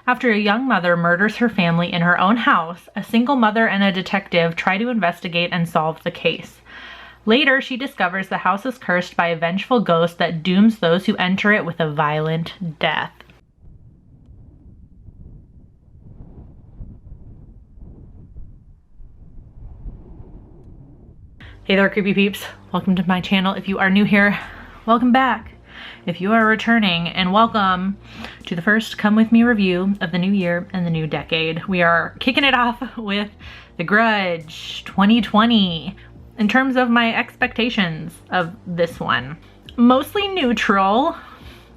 After a young mother murders her family in her own house, a single mother and a detective try to investigate and solve the case. Later, she discovers the house is cursed by a vengeful ghost that dooms those who enter it with a violent death. Hey there, creepy peeps. Welcome to my channel. If you are new here, welcome back. If you are returning, and welcome to the first Come With Me review of the new year and the new decade. We are kicking it off with The Grudge 2020. In terms of my expectations of this one, mostly neutral.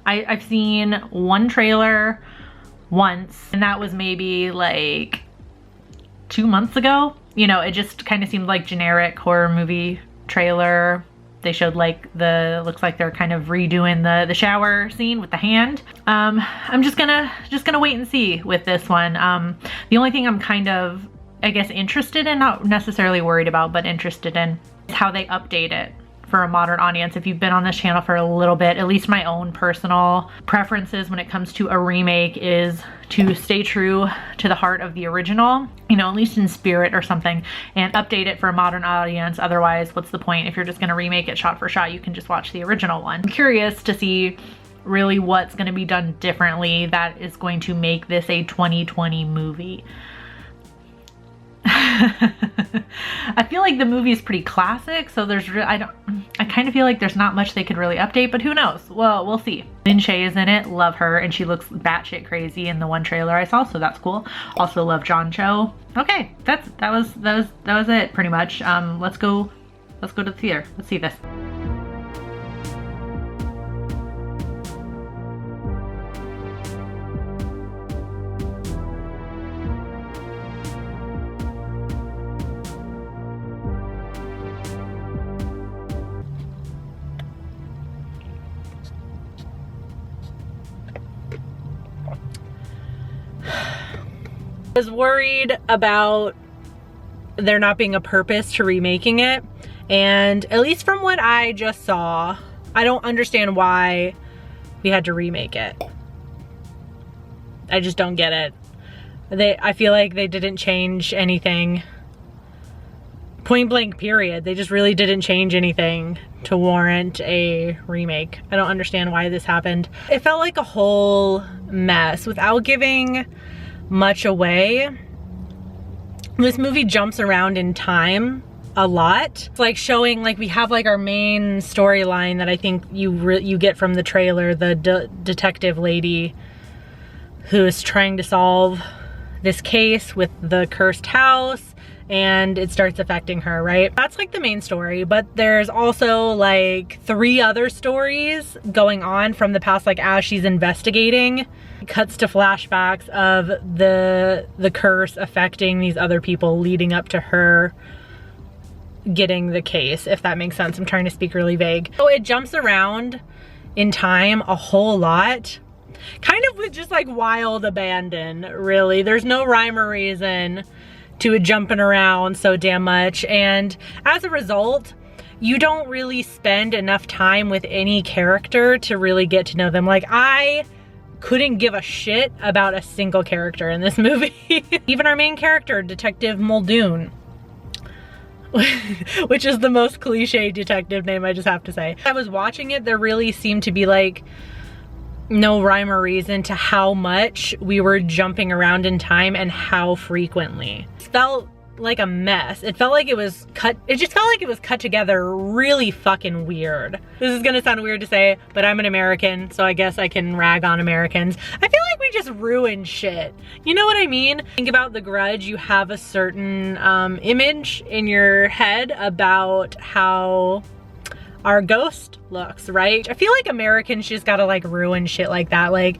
I've seen one trailer once, and that was maybe like 2 months ago. You know, it just kind of seemed like generic horror movie trailer. They showed like looks like they're kind of redoing the shower scene with the hand. I'm just gonna wait and see with this one. The only thing I'm kind of, I guess, interested in, not necessarily worried about, but interested in, is how they update it for a modern audience. If you've been on this channel for a little bit, at least my own personal preferences when it comes to a remake is to stay true to the heart of the original, you know, at least in spirit or something, and update it for a modern audience. Otherwise, what's the point? If you're just gonna remake it shot for shot, you can just watch the original one. I'm curious to see really what's gonna be done differently that is going to make this a 2020 movie. I feel like the movie is pretty classic, so there's I kind of feel like there's not much they could really update, but who knows? Well, we'll see. Lin Shaye is in it, love her, and she looks batshit crazy in the one trailer I saw, so that's cool. Also love John Cho. Okay, that was it pretty much. Let's go to the theater. Let's see this. I was worried about there not being a purpose to remaking it, and at least from what I just saw, I don't understand why we had to remake it. I just don't get it. I feel like they didn't change anything. Point blank period. They just really didn't change anything to warrant a remake. I don't understand why this happened. It felt like a whole mess without giving much away. This movie jumps around in time a lot. It's like showing, like, we have like our main storyline that I think you get from the trailer, the detective lady who is trying to solve this case with the cursed house, and it starts affecting her, right? That's like the main story, but there's also like 3 other stories going on from the past, like as she's investigating. It cuts to flashbacks of the curse affecting these other people leading up to her getting the case, if that makes sense. I'm trying to speak really vague. So it jumps around in time a whole lot, kind of with just like wild abandon, really. There's no rhyme or reason to it jumping around so damn much, and as a result, you don't really spend enough time with any character to really get to know them. Like, I couldn't give a shit about a single character in this movie. Even our main character, Detective Muldoon, which is the most cliche detective name, I just have to say. I was watching it, there really seemed to be like no rhyme or reason to how much we were jumping around in time and how frequently. It felt like a mess. It felt like it was cut, it just felt like it was cut together really fucking weird. This is gonna sound weird to say, but I'm an American, so I guess I can rag on Americans. I feel like we just ruin shit. You know what I mean? Think about The Grudge, you have a certain image in your head about how our ghost looks, right? I feel like Americans just gotta like ruin shit like that. Like,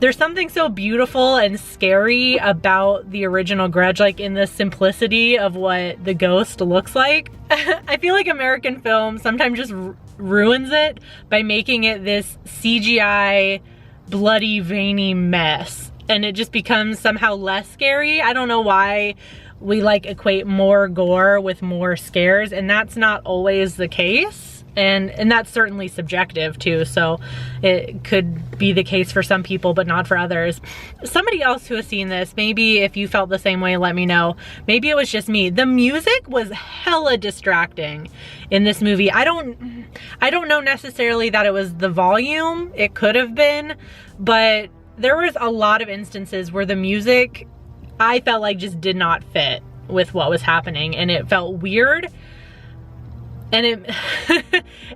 there's something so beautiful and scary about the original Grudge, like in the simplicity of what the ghost looks like. I feel like American film sometimes just ruins it by making it this CGI, bloody, veiny mess. And it just becomes somehow less scary. I don't know why we like equate more gore with more scares, and that's not always the case. And that's certainly subjective too, so it could be the case for some people but not for others. Somebody else who has seen this, maybe if you felt the same way, let me know. Maybe it was just me. The music was hella distracting in this movie. I don't know necessarily that it was the volume. It could have been, but there was a lot of instances where the music, I felt like, just did not fit with what was happening, and it felt weird. And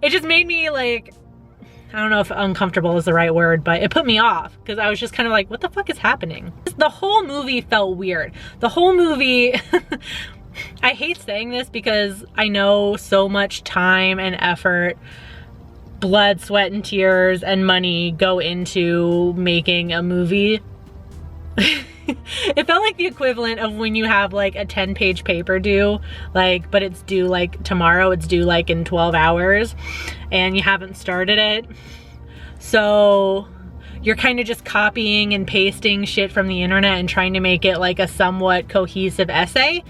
it just made me like, I don't know if uncomfortable is the right word, but it put me off because I was just kind of like, what the fuck is happening? The whole movie felt weird. The whole movie, I hate saying this because I know so much time and effort, blood, sweat, and tears, and money go into making a movie. It felt like the equivalent of when you have like a 10-page paper due, like, but it's due like tomorrow, it's due like in 12 hours, and you haven't started it. So you're kind of just copying and pasting shit from the internet and trying to make it like a somewhat cohesive essay.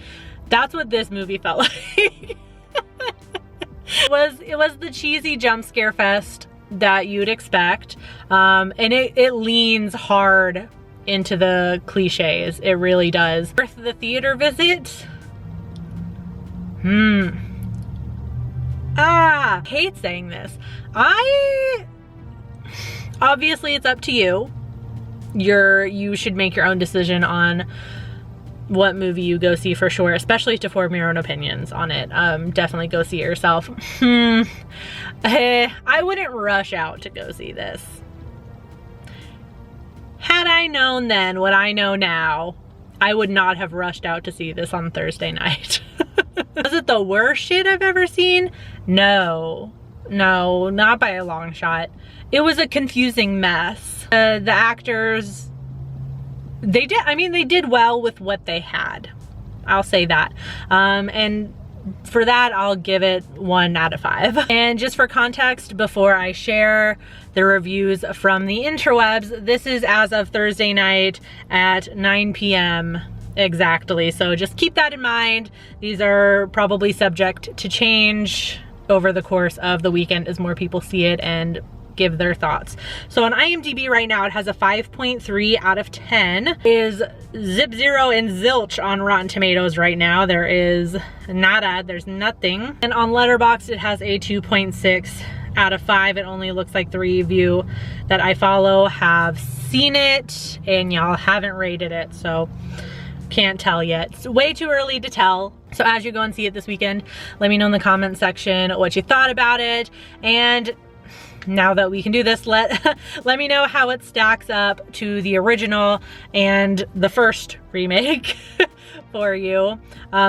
That's what this movie felt like. It was the cheesy jump scare fest that you'd expect, and it leans hard into the cliches. It really does. Worth the theater visit? Hate saying this. Obviously it's up to you. You should make your own decision on what movie you go see for sure, especially to form your own opinions on it. Definitely go see it yourself. I wouldn't rush out to go see this. Had I known then what I know now, I would not have rushed out to see this on Thursday night. Was it the worst shit I've ever seen? No, not by a long shot. It was a confusing mess. The actors, they did well with what they had. I'll say that. And for that, I'll give it 1 out of 5. And just for context, before I share the reviews from the interwebs, this is as of Thursday night at 9 p.m. exactly. So just keep that in mind. These are probably subject to change over the course of the weekend as more people see it and give their thoughts. So on IMDb right now, it has a 5.3 out of 10. Is zip zero and zilch on Rotten Tomatoes right now. There is nada, there's nothing. And on Letterboxd, it has a 2.6 out of 5. It only looks like the review that I follow have seen it, and y'all haven't rated it, so can't tell yet. It's way too early to tell. So as you go and see it this weekend, let me know in the comment section what you thought about it. And now that we can do this, let me know how it stacks up to the original and the first remake for you.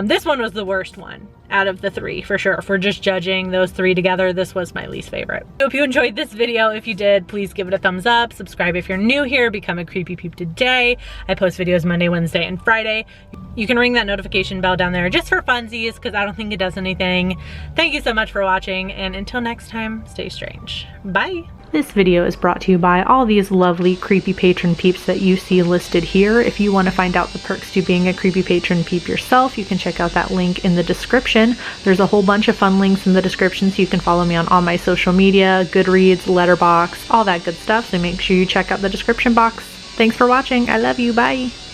This one was the worst one out of the 3 for sure. If we're just judging those 3 together, this was my least favorite. Hope you enjoyed this video. If you did, please give it a thumbs up. Subscribe if you're new here. Become a creepy peep today. I post videos Monday, Wednesday, and Friday. You can ring that notification bell down there just for funsies, because I don't think it does anything. Thank you so much for watching, and until next time, stay strange. Bye. This video is brought to you by all these lovely creepy patron peeps that you see listed here. If you want to find out the perks to being a creepy patron peep yourself, you can check out that link in the description. There's a whole bunch of fun links in the description, so you can follow me on all my social media, Goodreads, Letterboxd, all that good stuff. So make sure you check out the description box. Thanks for watching. I love you. Bye.